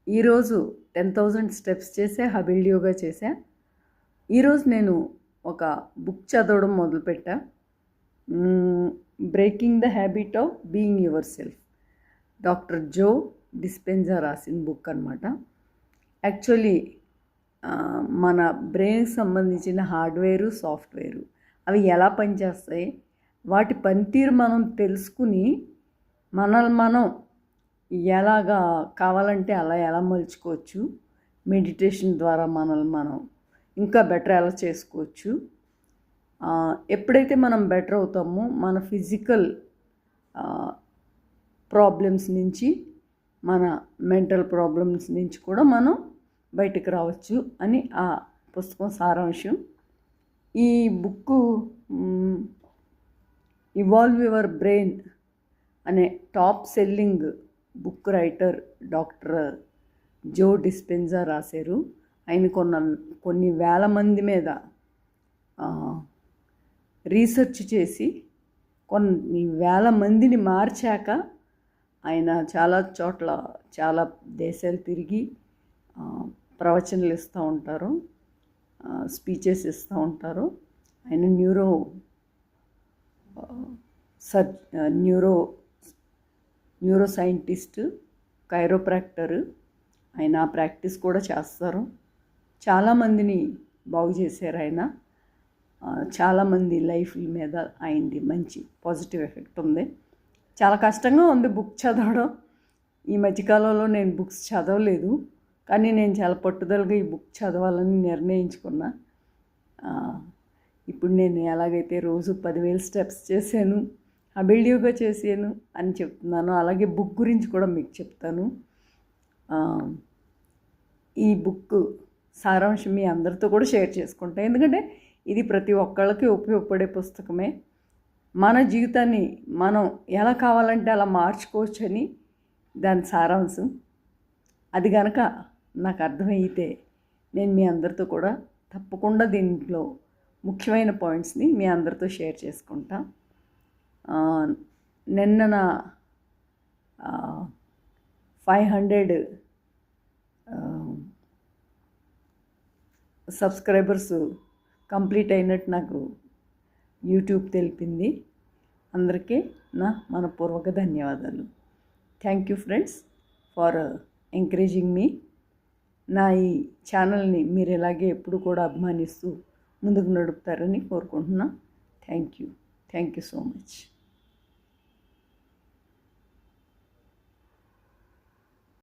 ఈరోజు 10,000 స్టెప్స్ చేసా, హబిల్డ్ యోగా చేశా. ఈరోజు నేను ఒక బుక్ చదవడం మొదలుపెట్టా. Breaking the habit of being yourself. Doctor Joe Dispenza రాసిన బుక్ అనమాట. యాక్చువల్లీ మన బ్రెయిన్కి సంబంధించిన హార్డ్వేరు, సాఫ్ట్వేరు అవి ఎలా పనిచేస్తాయి, వాటి పనితీరు మనం తెలుసుకుని మనల్ని మనం ఎలాగా కావాలంటే అలా ఎలా మలుచుకోవచ్చు, మెడిటేషన్ ద్వారా మనల్ని మనం ఇంకా బెటర్ ఎలా చేసుకోవచ్చు. ఎప్పుడైతే మనం బెటర్ అవుతామో మన ఫిజికల్ ప్రాబ్లమ్స్ నుంచి, మన మెంటల్ ప్రాబ్లమ్స్ నుంచి కూడా మనం బయటకు రావచ్చు అని ఆ పుస్తకం సారాంశం. ఈ బుక్కు ఇవాల్వ్ యువర్ బ్రెయిన్ అనే top selling book writer doctor Joe Dispenza రాశారు. ఆయన కొన్ని వేల మంది మీద రీసెర్చ్ చేసి కొన్ని వేల మందిని మార్చాక ఆయన చాలా చోట్ల చాలా దేశాలు తిరిగి ప్రవచనలు ఇస్తూ ఉంటారు, స్పీచెస్ ఇస్తూ ఉంటారు. ఆయన న్యూరో సైంటిస్ట్, కైరోప్రాక్టర్. ఆయన ప్రాక్టీస్ కూడా చేస్తారు. చాలామందిని బాగు చేశారు ఆయన. చాలామంది లైఫ్ మీద ఆయనది మంచి పాజిటివ్ ఎఫెక్ట్ ఉంది. చాలా కష్టంగా ఉంది బుక్ చదవడం. ఈ మధ్యకాలంలో నేను బుక్స్ చదవలేదు, కానీ నేను చాలా పట్టుదలగా ఈ బుక్ చదవాలని నిర్ణయించుకున్నా. ఇప్పుడు నేను ఎలాగైతే రోజు 10,000 స్టెప్స్ చేశాను, హబిల్డ్ యోగా చేశాను అని చెప్తున్నాను, అలాగే బుక్ గురించి కూడా మీకు చెప్తాను. ఈ బుక్ సారాంశం మీ అందరితో కూడా షేర్ చేసుకుంటాను, ఎందుకంటే ఇది ప్రతి ఒక్కళ్ళకి ఉపయోగపడే పుస్తకమే. మన జీవితాన్ని మనం ఎలా కావాలంటే అలా మార్చుకోవచ్చని దాని సారాంశం. అది కనుక నాకు అర్థమైతే నేను మీ అందరితో కూడా తప్పకుండా దీంట్లో ముఖ్యమైన పాయింట్స్ని మీ అందరితో షేర్ చేసుకుంటా. నిన్న నా 500 సబ్స్క్రైబర్స్ కంప్లీట్ అయినట్టు నాకు యూట్యూబ్ తెలిపింది. అందరికీ నా మనపూర్వక ధన్యవాదాలు. Thank you friends for encouraging me. నా ఈ ఛానల్ని మీరు ఇలాగే ఎప్పుడు కూడా అభిమానిస్తూ ముందుకు నడుపుతారని కోరుకుంటున్నా. Thank you so much.